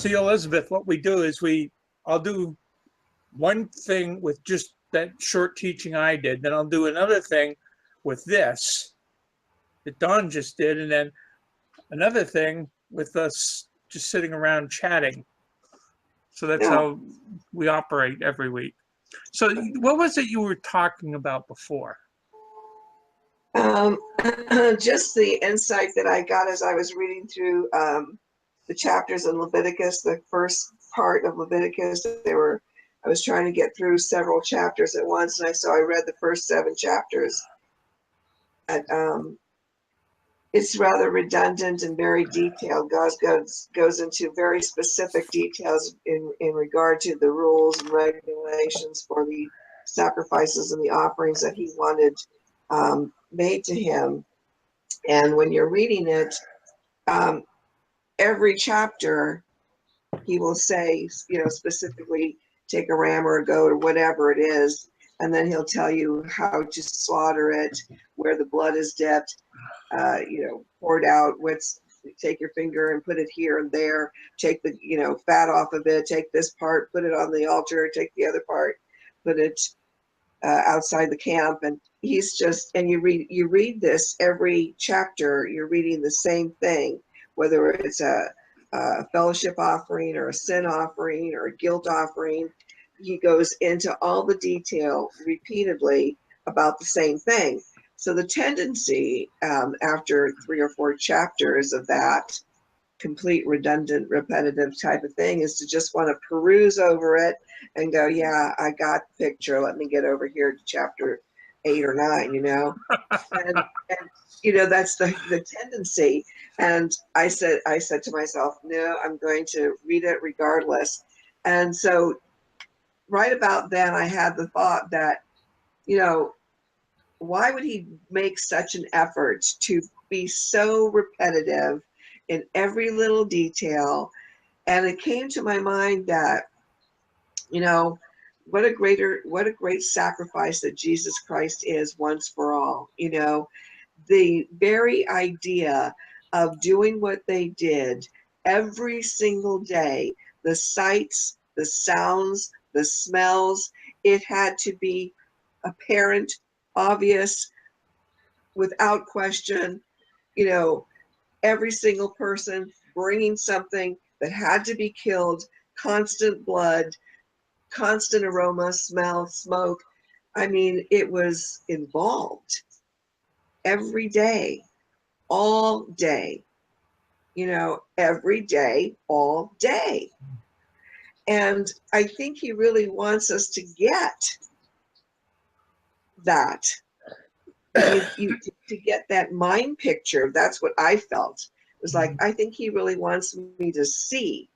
See, Elizabeth, what we do is I'll do one thing with just that short teaching I did, then I'll do another thing with this that Don just did, and then another thing with us just sitting around chatting. So that's Yeah. how we operate every week. So what was it you were talking about before? Just the insight that I got as I was reading through the chapters in Leviticus, the first part of Leviticus. I was trying to get through several chapters at once, and I read the first 7 chapters. And it's rather redundant and very detailed. God goes into very specific details in regard to the rules and regulations for the sacrifices and the offerings that he wanted made to him. And when you're reading it, every chapter he will say, specifically take a ram or a goat or whatever it is, and then he'll tell you how to slaughter it, where the blood is dipped, poured out. Take your finger and put it here and there. Take the fat off of it. Take this part, put it on the altar. Take the other part, put it outside the camp. And you read this every chapter. You're reading the same thing, whether it's a fellowship offering or a sin offering or a guilt offering. He goes into all the detail repeatedly about the same thing. So the tendency after 3 or 4 chapters of that complete redundant repetitive type of thing is to just want to peruse over it and go, yeah, I got the picture, let me get over here to chapter 8 or 9, and that's the tendency. And I said to myself, no, I'm going to read it regardless. And so right about then I had the thought that, why would he make such an effort to be so repetitive in every little detail? And it came to my mind that, what a great sacrifice that Jesus Christ is once for all. The very idea of doing what they did every single day, the sights, the sounds, the smells, it had to be apparent, obvious, without question. Every single person bringing something that had to be killed, constant blood, constant aroma, smell, smoke. I mean, it was involved every day, all day, every day, all day. And I think he really wants us to get that. To get that mind picture. That's what I felt. It was like, I think he really wants me to see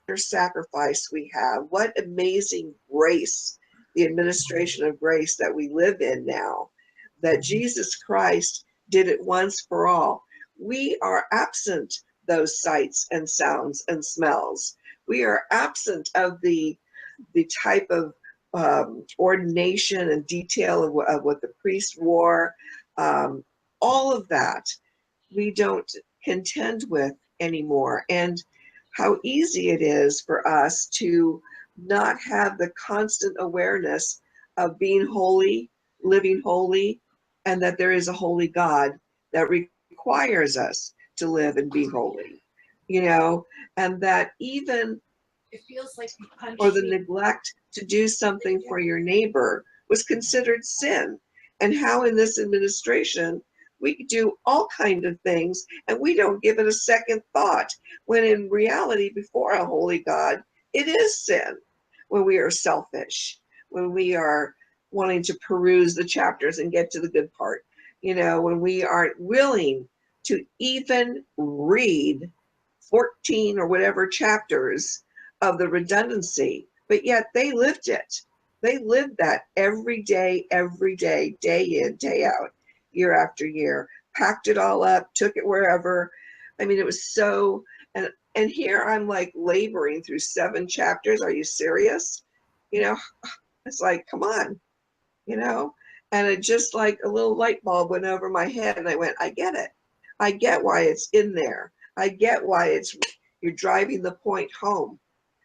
the sacrifice we have. What amazing grace, the administration of grace that we live in now, that Jesus Christ did it once for all. We are absent those sights and sounds and smells. We are absent of the type of ordination and detail of what the priest wore. All of that we don't contend with anymore. And how easy it is for us to not have the constant awareness of being holy, living holy, and that there is a holy God that requires us to live and be holy, and that even it feels like or the neglect to do something for your neighbor was considered sin. And how in this administration we do all kinds of things and we don't give it a second thought, when in reality, before a holy God, it is sin when we are selfish, when we are wanting to peruse the chapters and get to the good part, when we aren't willing to even read 14 or whatever chapters of the redundancy, but yet they lived it. They lived that every day, day in, day out, year after year, packed it all up, took it wherever. I mean, it was so, and here I'm like laboring through 7 chapters. Are you serious? It's like, come on, and it just like a little light bulb went over my head and I went, I get it. I get why it's in there. I get why it's You're driving the point home.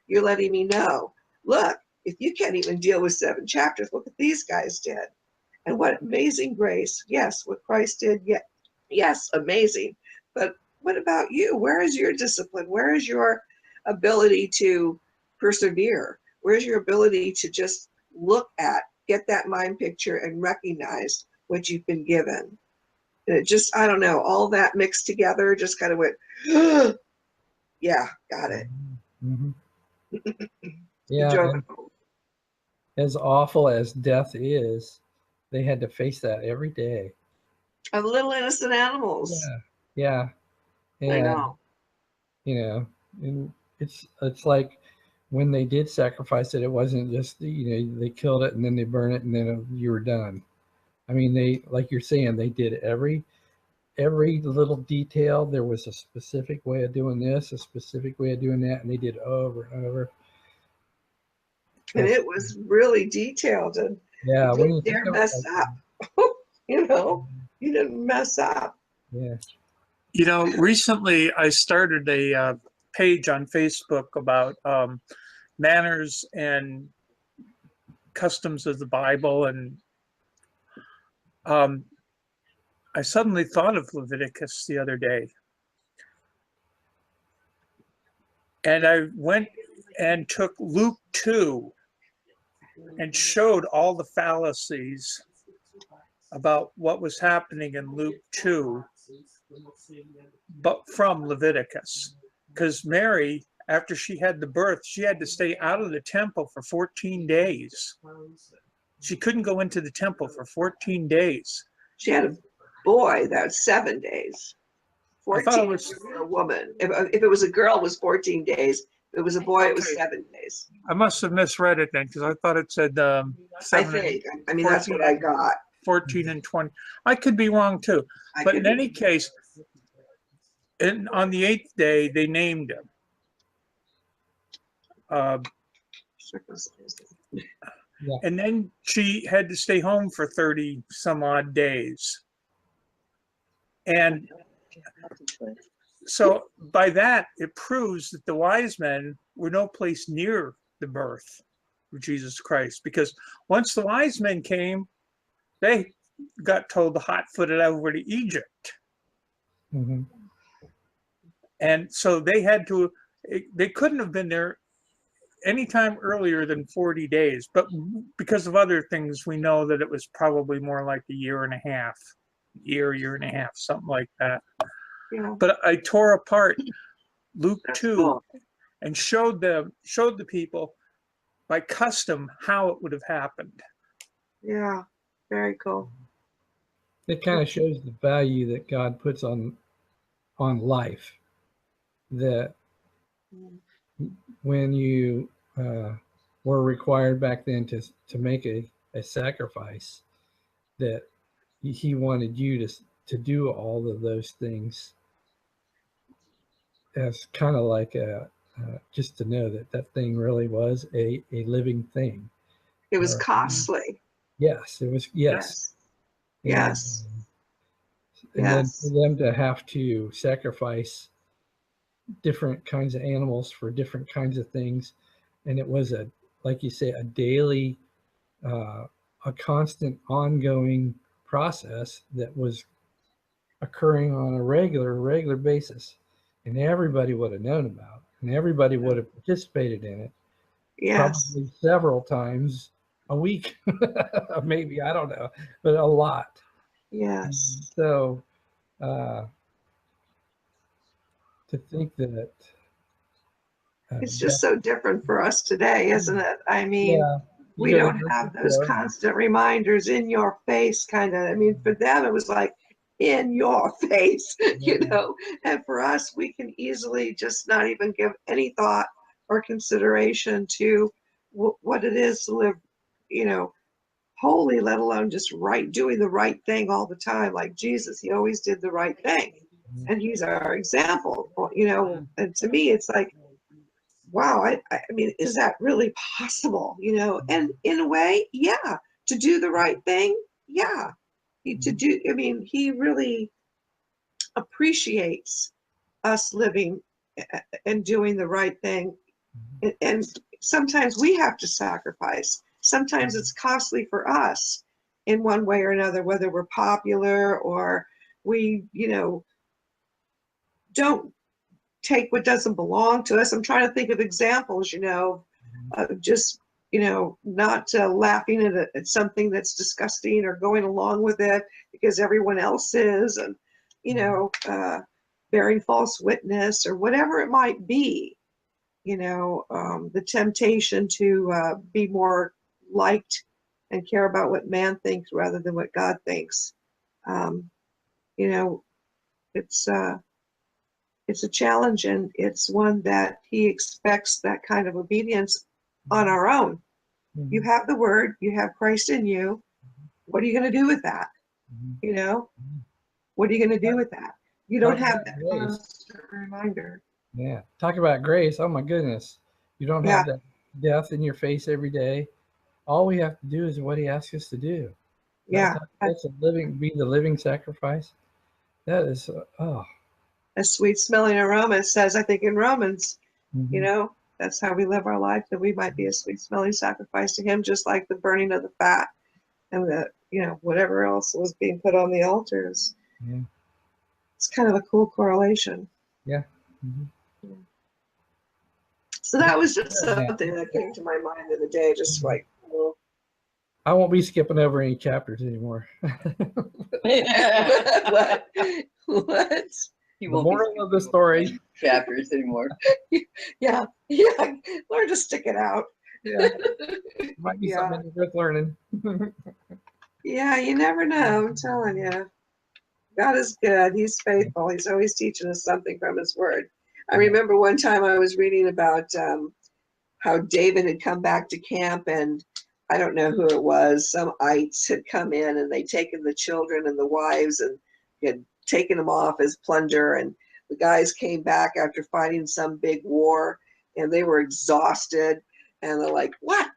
You're letting me know, look, if you can't even deal with 7 chapters, look what these guys did. And what amazing grace. Yes, what Christ did, yes, amazing. But what about you? Where is your discipline? Where is your ability to persevere? Where's your ability to just look at, get that mind picture and recognize what you've been given? And it just, I don't know, all that mixed together just kind of went, yeah, got it. Mm-hmm. Yeah, and as awful as death is, they had to face that every day. Of little innocent animals. Yeah. And, I know. you know, and it's like when they did sacrifice it, it wasn't just, you know, they killed it and then they burn it and then you were done. I mean, they, like you're saying, they did every little detail. There was a specific way of doing this, a specific way of doing that, and they did over and over. And it was really detailed, and yeah, you didn't dare mess up. You know, you didn't mess up. Yeah. You know, recently I started a page on Facebook about manners and customs of the Bible, and I suddenly thought of Leviticus the other day. And I went and took Luke 2 and showed all the fallacies about what was happening in Luke 2, but from Leviticus. Because Mary, after she had the birth, she had to stay out of the temple for 14 days. She couldn't go into the temple for 14 days. She had a boy that was 7 days. 14 was for a woman. If it was a girl, it was 14 days. If it was a boy, it was 7 days. I must have misread it then, because I thought it said 7. I think. I mean, that's what I got. 14 and 20. I could be wrong too. But in any case, on the 8th day, they named him. Yeah. And then she had to stay home for 30 some odd days. And so by that, it proves that the wise men were no place near the birth of Jesus Christ, because once the wise men came, they got told to hot-footed over to Egypt. Mm-hmm. And so they couldn't have been there anytime earlier than 40 days, but because of other things, we know that it was probably more like a year and a half, year and a half, something like that. Yeah. But I tore apart Luke That's 2 cool. and showed the people by custom how it would have happened. Yeah, very cool. It kind of shows the value that God puts on life. That when you were required back then to make a sacrifice, that he wanted you to do all of those things as kind of like just to know that thing really was a living thing. It was costly. Yes, it was. Yes. Yes. And then for them to have to sacrifice different kinds of animals for different kinds of things, and it was like you say, a daily, a constant, ongoing process that was occurring on a regular basis, and everybody would have known about, and everybody would have participated in it. Yes. Probably several times a week, maybe, I don't know, but a lot. Yes. So to think that it's just so different for us today, isn't it? I mean, yeah, we don't have those constant reminders in your face kind of. I mean, for them, it was like in your face, you know, and for us, we can easily just not even give any thought or consideration to what it is to live, you know, holy, let alone just doing the right thing all the time. Like Jesus, he always did the right thing, and he's our example, you know. And to me, it's like, wow, I mean, is that really possible? You know, and in a way, yeah, to do the right thing, yeah. I mean, he really appreciates us living and doing the right thing. And sometimes we have to sacrifice. Sometimes it's costly for us in one way or another, whether we're popular or we, don't take what doesn't belong to us. I'm trying to think of examples, just, not laughing at something that's disgusting or going along with it because everyone else is, and, bearing false witness or whatever it might be, the temptation to be more liked and care about what man thinks rather than what God thinks. It's a challenge, and it's one that he expects that kind of obedience on our own. You have the word, you have Christ in you. What are you going to do with that? What are you going to do with that? You don't have that constant reminder. Yeah. Talk about grace. Oh my goodness. You don't have that death in your face every day. All we have to do is what he asks us to do. That's be the living sacrifice. That is, a sweet smelling aroma. It says, I think in Romans, that's how we live our life, that we might be a sweet smelling sacrifice to him, just like the burning of the fat and the, whatever else was being put on the altars. Yeah. It's kind of a cool correlation. Yeah. So that was just something that came to my mind the other day, just like, I won't be skipping over any chapters anymore. What? You The won't moral of the story. chapters anymore. Yeah. Learn to stick it out. Yeah. Might be something worth learning. Yeah, you never know. I'm telling you. God is good. He's faithful. He's always teaching us something from his word. I remember one time I was reading about how David had come back to camp, and I don't know who it was. Some ites had come in, and they'd taken the children and the wives and had taken them off as plunder. And the guys came back after fighting some big war, and they were exhausted. And they're like, what?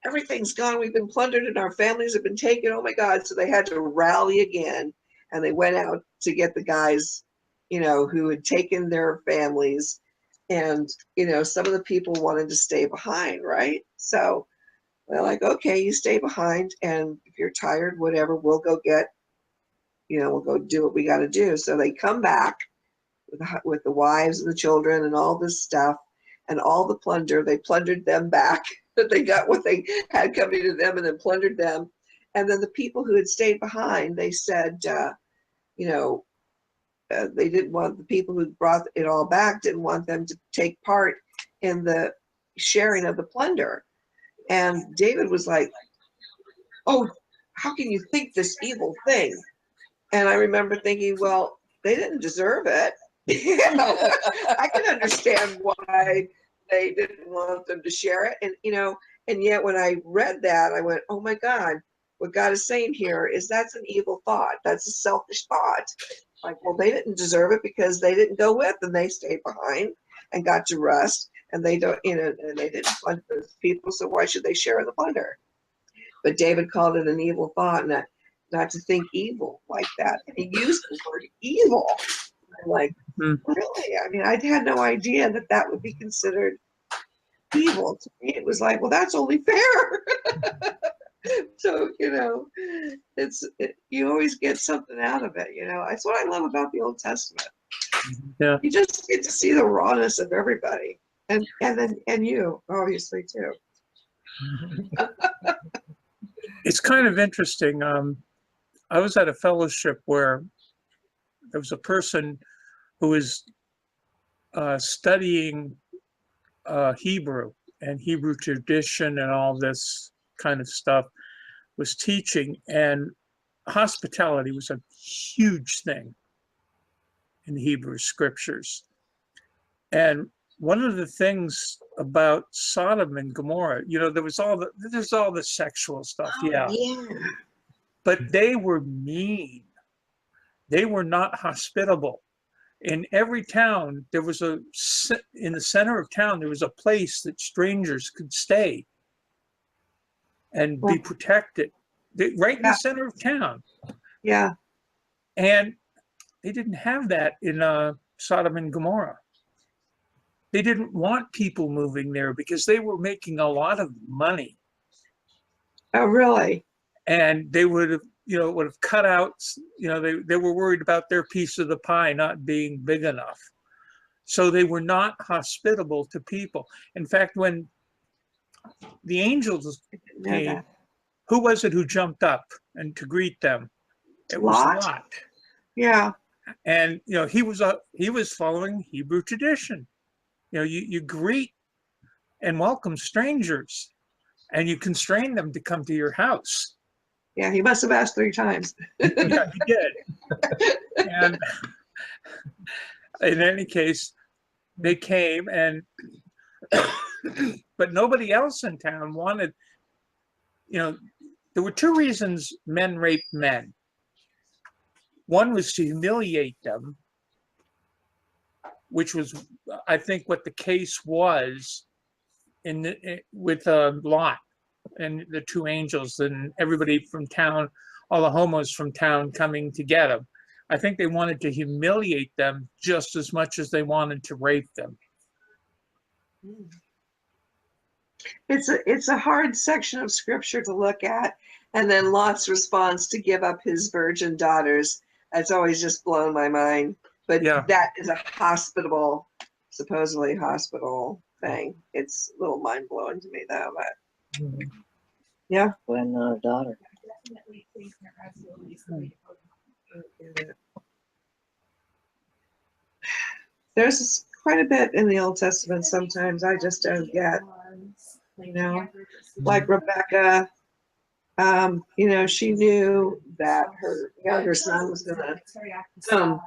Everything's gone. We've been plundered and our families have been taken. Oh my God. So they had to rally again. And they went out to get the guys, who had taken their families. And, some of the people wanted to stay behind, right? So they're like, okay, you stay behind. And if you're tired, whatever, we'll go get, we'll go do what we got to do. So they come back with the wives and the children and all this stuff and all the plunder. They plundered them back. They got what they had coming to them and then plundered them. And then the people who had stayed behind, they said, they didn't want the people who brought it all back, didn't want them to take part in the sharing of the plunder. And David was like, oh, how can you think this evil thing? And I remember thinking, well, they didn't deserve it. I can understand why they didn't want them to share it. And yet when I read that, I went, oh my God, what God is saying here is that's an evil thought. That's a selfish thought. Like, well, they didn't deserve it because they didn't go with and they stayed behind and got to rest, and they don't, and they didn't plunder those people. So why should they share the plunder? But David called it an evil thought, not to think evil like that. And he used the word evil. I'm like, really? I mean, I had no idea that would be considered evil. To me, it was like, well, that's only fair. So, you always get something out of it. That's what I love about the Old Testament. Yeah. You just get to see the rawness of everybody, and you obviously too. It's kind of interesting. I was at a fellowship where there was a person who was studying Hebrew and Hebrew tradition and all this kind of stuff, was teaching, and hospitality was a huge thing in the Hebrew scriptures. And one of the things about Sodom and Gomorrah, there's all the sexual stuff, yeah. But they were mean. They were not hospitable. In every town, in the center of town, there was a place that strangers could stay and be protected, right in the center of town. Yeah. And they didn't have that in Sodom and Gomorrah. they didn't want people moving there because they were making a lot of money. Oh, really? And they would have, would have cut out, they were worried about their piece of the pie not being big enough. So they were not hospitable to people. In fact, when the angels came, who was it who jumped up and to greet them? It was Lot. Yeah. And he was following Hebrew tradition. You greet and welcome strangers, and you constrain them to come to your house. Yeah, he must have asked 3 times. Yeah, he did. And in any case, they came, and but nobody else in town wanted. There were 2 reasons men raped men. One was to humiliate them, which was, I think, what the case was with Lot and the 2 angels and everybody from town, all the homos from town coming to get him. I think they wanted to humiliate them just as much as they wanted to rape them. It's a hard section of scripture to look at, and then Lot's response to give up his virgin daughters. That's always just blown my mind. But yeah, that is a supposedly hospitable thing. It's a little mind blowing to me though. But yeah, But I'm not a daughter. There's quite a bit in the Old Testament sometimes I just don't get. Like Rebecca, she knew that her younger son was going to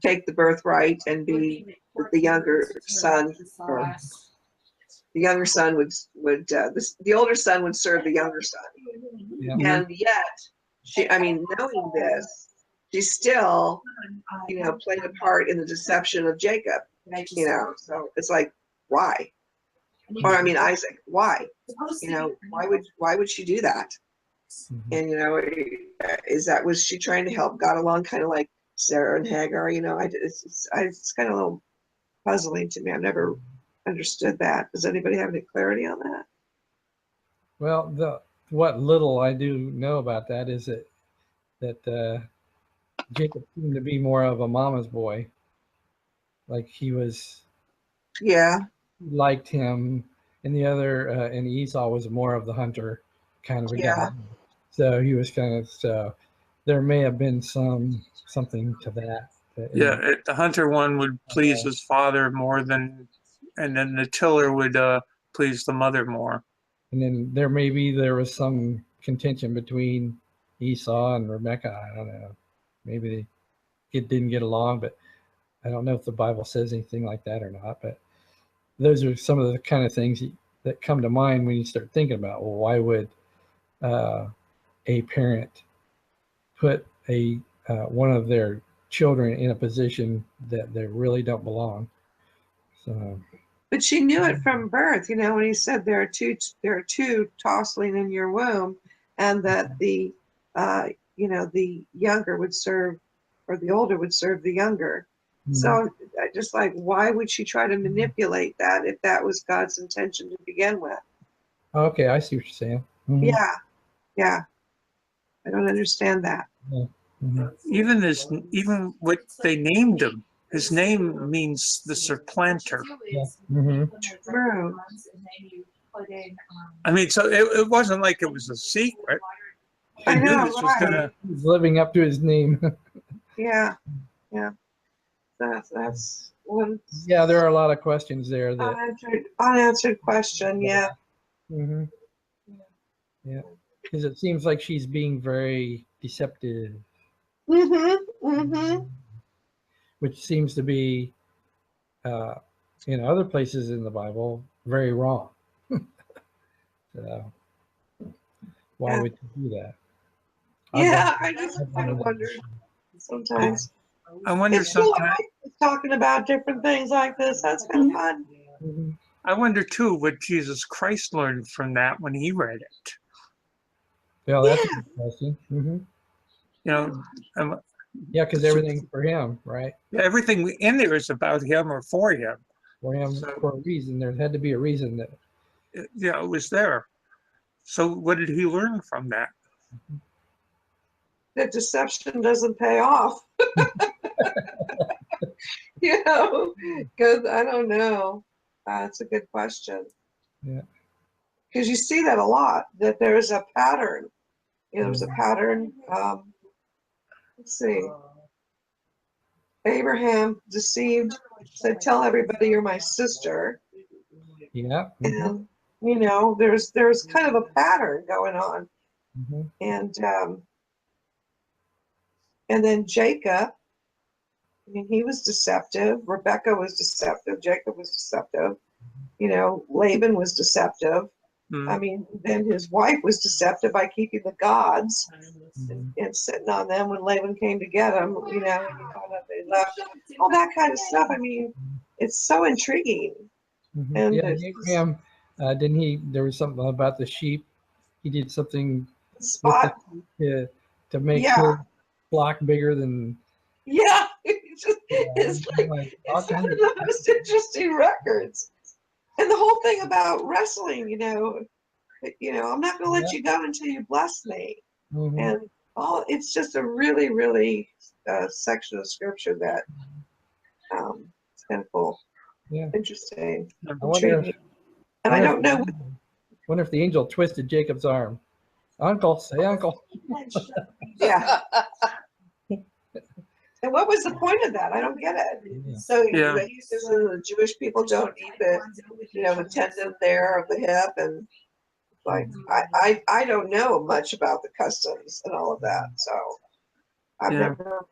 take the birthright and be the younger son. Or the younger son the older son would serve the younger son. Yeah. And yet, knowing this, she still, played a part in the deception of Jacob. So it's like, why? Or Isaac, why? Why would she do that? And was she trying to help God along, kind of like Sarah and Hagar? It's kind of a little puzzling to me. I've never understood that. Does anybody have any clarity on that? Well, what little I do know about that is that Jacob seemed to be more of a mama's boy. Like he was, liked him, and the other, and Esau was more of the hunter kind of a guy. So he was so there may have been something to that. The hunter one would please his father more and then the tiller would please the mother more. And then there was some contention between Esau and Rebecca. I don't know. Maybe they didn't get along, but I don't know if the Bible says anything like that or not. But those are some of the kind of things that come to mind when you start thinking about, well, why would a parent put one of their children in a position that they really don't belong? So. But she knew it from birth, when he said there are two tossing in your womb, and that the younger would serve, or the older would serve the younger. Mm-hmm. So just like, why would she try to manipulate that if that was God's intention to begin with? Okay, I see what you're saying. Mm-hmm. Yeah. I don't understand that. Mm-hmm. Even what they named him. His name means the supplanter. Yeah. Mm-hmm. True. So it wasn't like it was a secret. I know, this was He's living up to his name. Yeah. That's one. Yeah, there are a lot of questions there. Unanswered question. Yeah. Mm-hmm. Yeah, because it seems like she's being very deceptive. Mm-hmm. Mm-hmm. Which seems to be, in other places in the Bible, very wrong. So, why would you do that? I just kind of wonder sometimes. I wonder sometimes. Talking about different things like this, that's kind of fun. Mm-hmm. I wonder too what Jesus Christ learned from that when he read it. Yeah, that's a good question. Mm-hmm. Because everything's for him, right? Everything in there is about him or for him. ram So- for a reason. There had to be a reason that. Yeah, it was there. So what did he learn from that? That deception doesn't pay off. Because I don't know. That's a good question. Yeah. Because you see that a lot, that there's a pattern. There's a pattern. Let's see. Abraham deceived, said, tell everybody you're my sister. Yeah. And, there's kind of a pattern going on. Mhm. And then Jacob, I mean, he was deceptive. Rebecca was deceptive. Jacob was deceptive. Laban was deceptive. Hmm. I mean, then his wife was deceptive by keeping the gods Mhm. and sitting on them when Laban came to get him, and he found out they left. All that kind of stuff. I mean, it's so intriguing. Mhm. And Yeah, it's Abraham, didn't he? There was something about the sheep. He did something with spot. the to make Yeah. his flock bigger than. Yeah. It's all it's one kinds of the most interesting records. And the whole thing about wrestling, I'm not going to let Yeah. you go until you bless me. Mhm. And it's just a really, really section of scripture that it's kind of cool. Yeah. Interesting. I wonder Intriguing. And I don't know. Wonder if the angel twisted Jacob's arm. Uncle, say uncle. Yeah. And what was the point of that? I don't get it. Yeah. So Yeah. the Jewish people don't eat the tendon there of the hip, and like I don't know much about the customs and all of that. So I've Yeah. never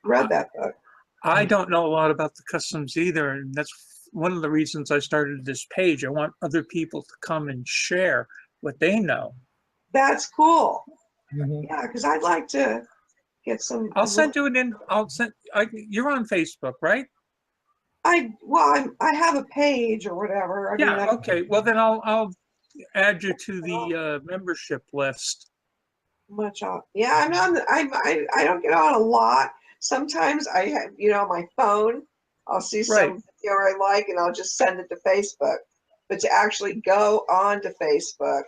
read that book. I don't know a lot about the customs either, and that's one of the reasons I started this page. I want other people to come and share what they know. That's cool. Mhm. Yeah, because I'd like to get some. I'll send you an in. You're on Facebook, right? I have a page or whatever. I mean, Yeah. Okay. Well, then I'll add you to the membership list. much on. Yeah, I'm on. I don't get on a lot. Sometimes I have, my phone. I'll see Right. some video I like, and I'll just send it to Facebook. But to actually go on to Facebook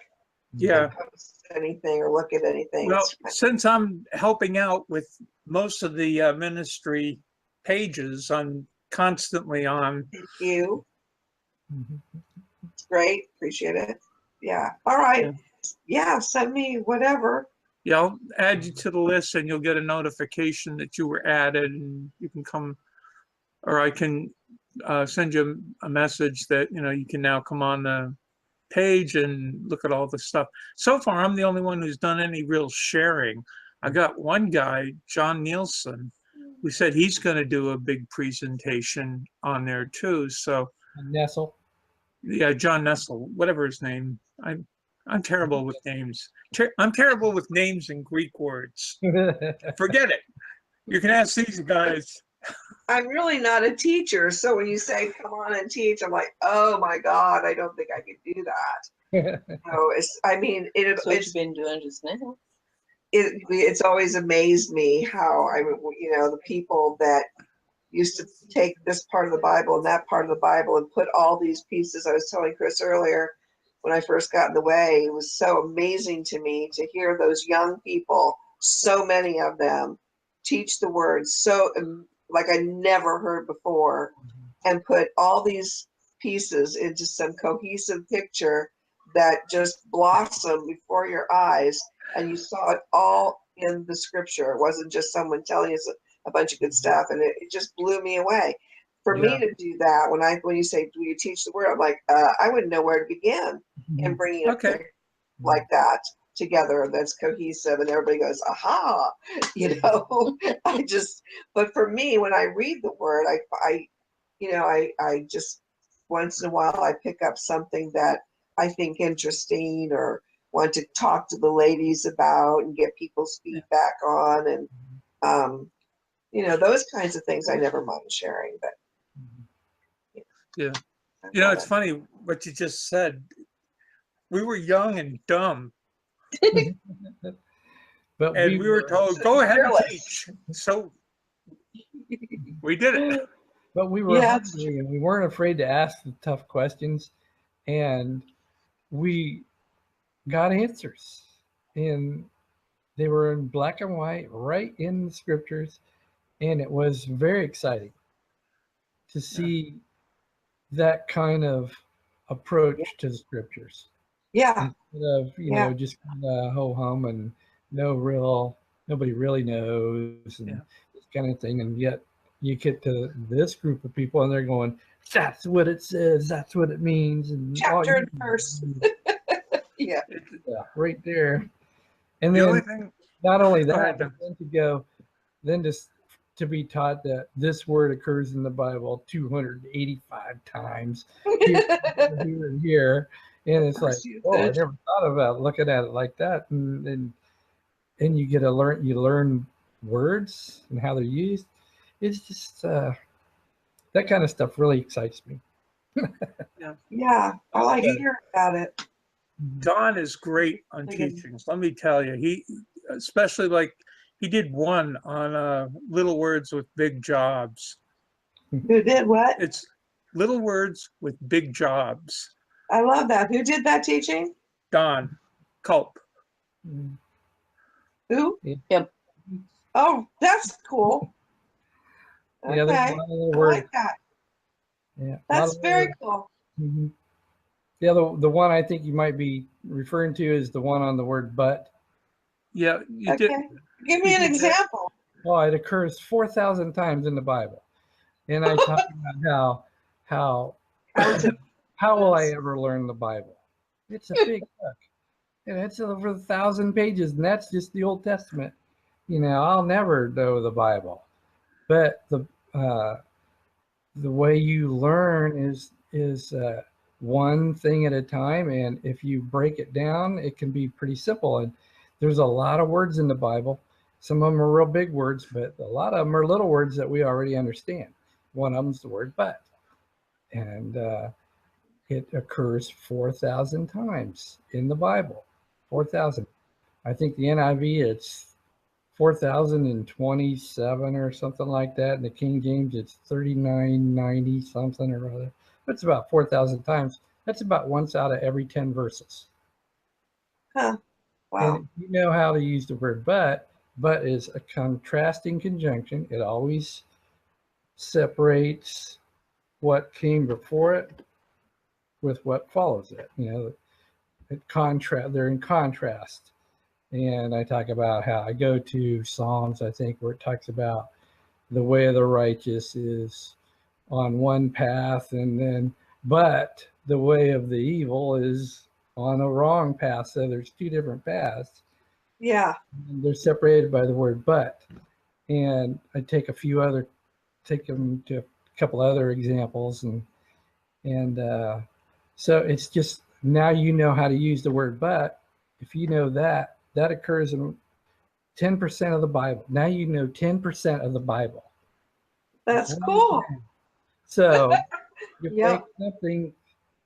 Yeah. and post anything or look at anything, Well, it's kind since I'm helping out with most of the ministry pages, I'm constantly on. of thank you. Mhm. It's great. Appreciate it. Yeah. All right. Yeah. Send me whatever. Yeah, I'll add you to the list, and you'll get a notification that you were added, and you can come, or I can send you a message that you can now come on the page and look at all the stuff. So far, I'm the only one who's done any real sharing. I got one guy, John Nielsen, who said he's going to do a big presentation on there too. So Nestle. yeah, John Nessel, whatever his name. I'm terrible with names. I'm terrible with names and Greek words. Forget it. You can ask these guys. I'm really not a teacher, so when you say come on and teach, I'm like, oh my God, I don't think I could do that. That's what you've been doing just now. It's always amazed me how the people that used to take this part of the Bible and that part of the Bible and put all these pieces. I was telling Chris earlier when I first got in the way, it was so amazing to me to hear those young people, so many of them, teach the word so like I never heard before, and put all these pieces into some cohesive picture that just blossomed before your eyes, and you saw it all in the scripture. It wasn't just someone telling us a bunch of good stuff, and it just blew me away. For me to do that, when you say, do you teach the word? I'm like, I wouldn't know where to begin in bringing a picture like that together that's cohesive, and everybody goes, aha, but for me, when I read the word, I just, once in a while, I pick up something that I think interesting or want to talk to the ladies about and get people's feedback on, and those kinds of things I never mind sharing. But Yeah. It's funny what you just said. We were young and dumb, But and we were told, go ahead and Really? teach. So we did it. But we were Yeah, hungry and we weren't afraid to ask the tough questions, and we got answers, and they were in black and white, right in the scriptures, and it was very exciting to see that kind of approach to the scriptures yeah, instead of just kind of ho hum and nobody really knows and this kind of thing. And yet you get to this group of people and they're going, that's what it says, that's what it means, and chapter and verse. Yeah, right there. And The then only thing, not only Go that, ahead, but Jim. then to be taught that this word occurs in the Bible 285 times here, here, and here. And it's like, oh, I never thought about looking at it like that. And you get to learn words and how they're used. It's just that kind of stuff really excites me. yeah, I like hearing about it. Don is great on teachings. Let me tell you, he especially he did one on little words with big jobs. Who did what? It's little words with big jobs. I love that. Who did that teaching? Don Culp. Who? Him. Oh, that's cool. Yeah, Okay, there's a lot of little I words. like that. Yeah, That's very cool. Mm-hmm. The one I think you might be referring to is the one on the word but. Yeah, you did. Give me an example. Well, it occurs 4,000 times in the Bible. And I talk about how will I ever learn the Bible? It's a big book. And it's over 1,000 pages, and that's just the Old Testament. I'll never know the Bible. But the way you learn is one thing at a time, and if you break it down, it can be pretty simple. And there's a lot of words in the Bible. Some of them are real big words, but a lot of them are little words that we already understand. One of them is the word but, and it occurs 4,000 times in the Bible. 4,000. I think the NIV, it's 4,027 or something like that. And the King James, it's 3,990 something or other. That's about 4,000 times. That's about once out of every 10 verses. Huh. Wow. And you know how to use the word but is a contrasting conjunction. It always separates what came before it with what follows it. They're in contrast. And I talk about how I go to Psalms, I think, where it talks about the way of the righteous is on one path, but the way of the evil is on a wrong path. So there's two different paths. Yeah. And they're separated by the word but. And I take them to a couple other examples, and so it's just, now you know how to use the word but. If you know that occurs in 10% of the Bible. Now you know 10% of the Bible. That's cool. So you make something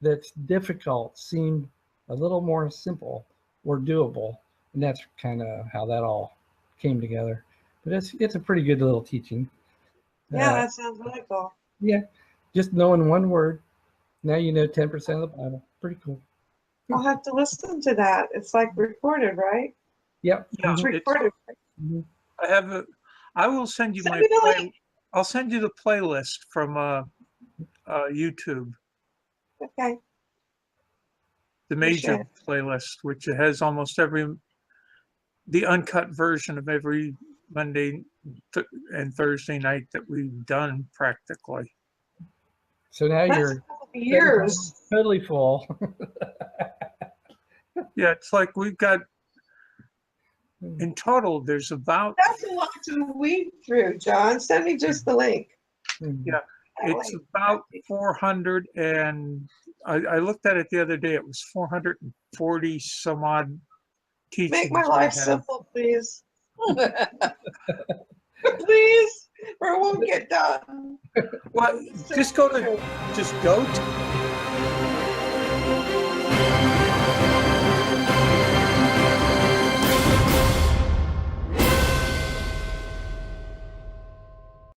that's difficult seem a little more simple or doable, and that's kind of how that all came together. But it's a pretty good little teaching. Yeah, that sounds really cool. Yeah, just knowing one word, now you know 10% of the Bible. Pretty cool. I'll have to listen to that. It's like recorded, right? Yep. Yeah, It's recorded. I will send you I'll send you the playlist from YouTube. Okay. The major playlist, which has almost the uncut version of every Monday and Thursday night that we've done practically. So now you're years totally full. Yeah, it's like we've got, in total, there's about... That's a lot to weed through, John. Send me just the link. Yeah, it's about 400, and I looked at it the other day. It was 440 some odd teachings. Make my life simple, please. Please, or it won't get done. Well, just go to